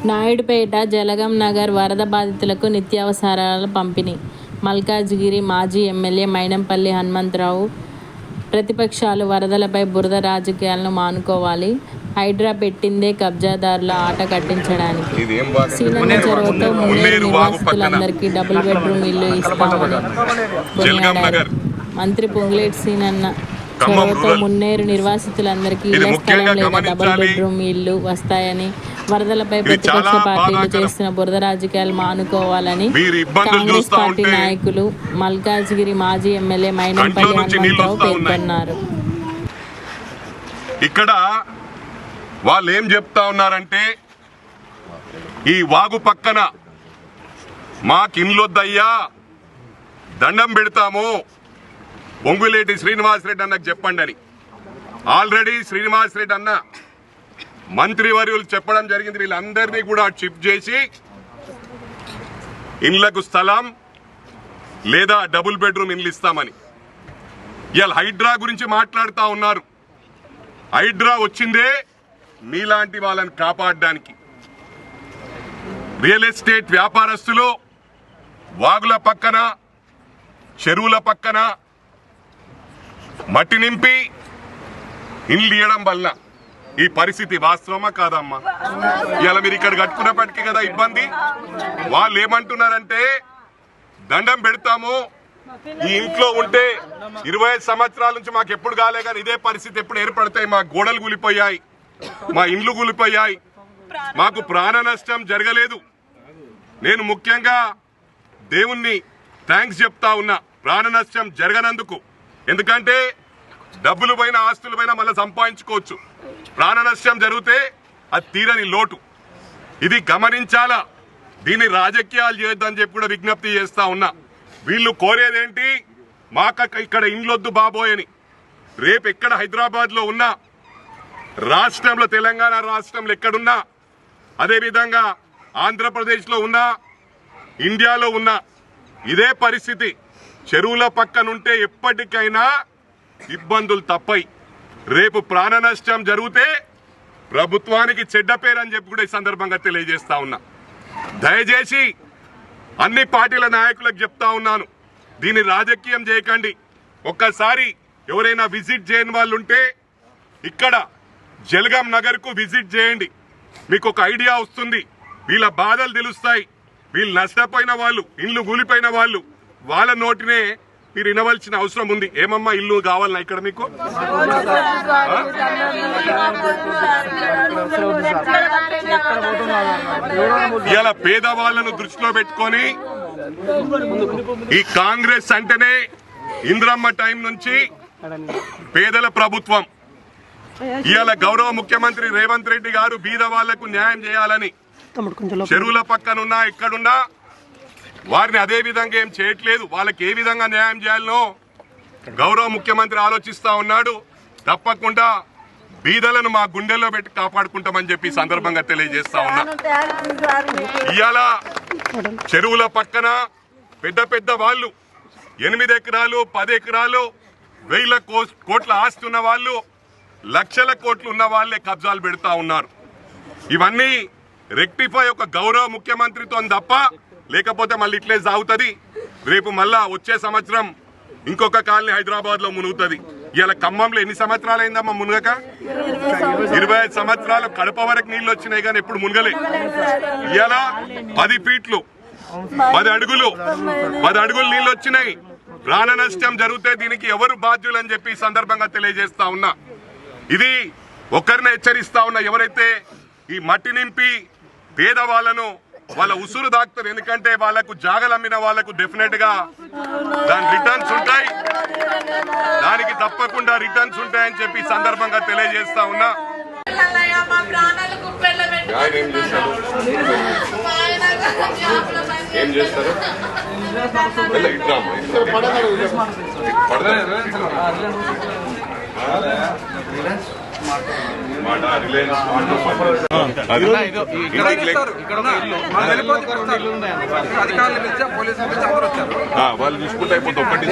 నాయుడుపేట జలగం నగర్ వరద బాధితులకు నిత్యావసరాల పంపిణీ. మల్కాజిగిరి మాజీ ఎమ్మెల్యే మైనంపల్లి హనుమంతరావు ప్రతిపక్షాలు వరదలపై బురద రాజకీయాలను మానుకోవాలి. హైడ్రా పెట్టిందే కబ్జాదారుల ఆట కట్టించడానికి. సీనన్న చొరవతో మున్నేరు నివాసితులందరికీ డబుల్ బెడ్రూమ్ ఇల్లు ఇస్తామని కొనియాడారు. మంత్రి పొంగులేటి సీనన్న చొరవతో మున్నేరు నిర్వాసితులందరికీ ఇళ్ల స్థలం లేదా డబుల్ బెడ్రూమ్ ఇల్లు వస్తాయని, వరదలపై ప్రతిపక్ష పార్టీలు చేస్తున్న బురద రాజకీయాలు మానుకోవాలని కాంగ్రెస్ పార్టీ నాయకులు మల్కాజిగిరి మాజీ ఎమ్మెల్యే మైనంపల్లి హనుమంతరావు పేర్కొన్నారు. ఇక్కడ వాళ్ళు ఏం చెప్తా ఉన్నారంటే, ఈ వాగు పక్కన మాకిన్లొద్దయ్యా, దండం పెడతాము, పొంగులేటి శ్రీనివాసరెడ్డి అన్నకు చెప్పండి అని. ఆల్రెడీ శ్రీనివాసరెడ్డి అన్న మంత్రివర్యులు చెప్పడం జరిగింది. వీళ్ళందరినీ కూడా షిఫ్ట్ చేసి ఇండ్లకు స్థలం లేదా డబుల్ బెడ్రూమ్ ఇండ్లు ఇస్తామని. ఇవాళ హైడ్రా గురించి మాట్లాడుతూ ఉన్నారు. హైడ్రా వచ్చిందే మీలాంటి వాళ్ళని కాపాడడానికి. రియల్ ఎస్టేట్ వ్యాపారస్తులు వాగుల పక్కన, చెరువుల పక్కన మట్టి నింపి ఇండ్లు ఇవ్వడం వల్ల ఈ పరిస్థితి వాస్తవమా కాదమ్మా? ఇలా మీరు ఇక్కడ కట్టుకున్నప్పటికీ కదా ఇబ్బంది. వాళ్ళు ఏమంటున్నారంటే, దండం పెడతాము, ఈ ఇంట్లో ఉంటే 25 సంవత్సరాల నుంచి మాకు ఎప్పుడు కాలే కానీ ఇదే పరిస్థితి ఎప్పుడు ఏర్పడతాయి, మా గోడలు కూలిపోయాయి, మా ఇండ్లు కూలిపోయాయి, మాకు ప్రాణ నష్టం జరగలేదు. నేను ముఖ్యంగా దేవుణ్ణి థ్యాంక్స్ చెప్తా ఉన్నా ప్రాణ నష్టం జరగనందుకు. ఎందుకంటే డబ్బులు పైన ఆస్తుల పైన మళ్ళీ సంపాదించుకోవచ్చు, ప్రాణ నష్టం జరిగితే అది తీరని లోటు. ఇది గమనించాలా, దీన్ని రాజకీయాలు చేయొద్దని చెప్పి కూడా విజ్ఞప్తి చేస్తా ఉన్నా. వీళ్ళు కోరేదేంటి, మాకు ఇక్కడ ఇండ్లొద్దు బాబోయ్ అని. రేపు ఎక్కడ హైదరాబాద్లో ఉన్నా, రాష్ట్రంలో తెలంగాణ రాష్ట్రంలో ఎక్కడున్నా, అదేవిధంగా ఆంధ్రప్రదేశ్లో ఉన్నా, ఇండియాలో ఉన్నా ఇదే పరిస్థితి. చెరువుల పక్కనుంటే ఎప్పటికైనా ఇబ్బందులు తప్పయి. రేపు ప్రాణ నష్టం జరిగితే ప్రభుత్వానికి చెడ్డ పేరు అని చెప్పి కూడా ఈ సందర్భంగా తెలియజేస్తా ఉన్నా. దయచేసి అన్ని పార్టీల నాయకులకు చెప్తా ఉన్నాను, దీన్ని రాజకీయం చేయకండి. ఒక్కసారి ఎవరైనా విజిట్ చేయని వాళ్ళు ఉంటే ఇక్కడ జలగం నగర్కు విజిట్ చేయండి, మీకు ఒక ఐడియా వస్తుంది. వీళ్ళ బాధలు తెలుస్తాయి. వీళ్ళు నష్టపోయిన వాళ్ళు, ఇల్లు కూలిపోయిన వాళ్ళు, వాళ్ళ నోటినే మీరు వినవలసిన అవసరం ఉంది. ఏమమ్మా ఇల్లు కావాలన్నా ఇక్కడ మీకు? ఇలా పేదవాళ్లను దృష్టిలో పెట్టుకొని ఈ కాంగ్రెస్ అంటేనే ఇంద్రమ్మ టైం నుంచి పేదల ప్రభుత్వం. ఇవాళ గౌరవ ముఖ్యమంత్రి రేవంత్ రెడ్డి గారు బీద వాళ్లకు న్యాయం చేయాలని చెరువుల పక్కనున్నా ఎక్కడున్నా వారిని అదే విధంగా ఏం చేయట్లేదు. వాళ్ళకి ఏ విధంగా న్యాయం చేయాలనో గౌరవ ముఖ్యమంత్రి ఆలోచిస్తా ఉన్నాడు. తప్పకుండా బీదలను మా గుండెల్లో పెట్టి కాపాడుకుంటామని చెప్పి సందర్భంగా తెలియజేస్తా ఉన్నా. ఇవాళ చెరువుల పక్కన పెద్ద పెద్ద వాళ్ళు 8 ఎకరాలు 10 ఎకరాలు 1000 కోట్ల ఆస్తి ఉన్న వాళ్ళు, లక్షల కోట్లు ఉన్న వాళ్ళే కబ్జాలు పెడతా ఉన్నారు. ఇవన్నీ రెక్టిఫై ఒక గౌరవ ముఖ్యమంత్రితో తప్ప, లేకపోతే మళ్ళీ ఇట్లే సాగుతుంది. రేపు మళ్ళా వచ్చే సంవత్సరం ఇంకొక కాలనీ హైదరాబాద్ లో మునుగుతుంది. ఇలా ఖమ్మంలో ఎన్ని సంవత్సరాలు అయిందమ్మా మునుగక? 25 సంవత్సరాలు. కడప వరకు నీళ్లు వచ్చినాయి కానీ ఎప్పుడు మునగలే. ఇలా 10 ఫీట్లు 10 అడుగులు నీళ్లు వచ్చినాయి. ప్రాణ నష్టం జరిగితే దీనికి ఎవరు బాధ్యులు అని చెప్పి సందర్భంగా తెలియజేస్తా ఉన్నా. ఇది ఒకరిని హెచ్చరిస్తా ఉన్నా, ఎవరైతే ఈ మట్టి నింపి పేదవాళ్లను వాళ్ళ ఉసురు దాక్తారు. ఎందుకంటే వాళ్లకు జాగలు అమ్మిన వాళ్లకు డెఫినెట్ గా దాని రిటర్న్స్ ఉంటాయి, దానికి తప్పకుండా రిటర్న్స్ ఉంటాయని చెప్పి సందర్భంగా తెలియజేస్తా ఉన్నా. ఏం చేస్తారు? వాళ్ళు చూసుకుంటే అయిపోతుంది. ఒకటి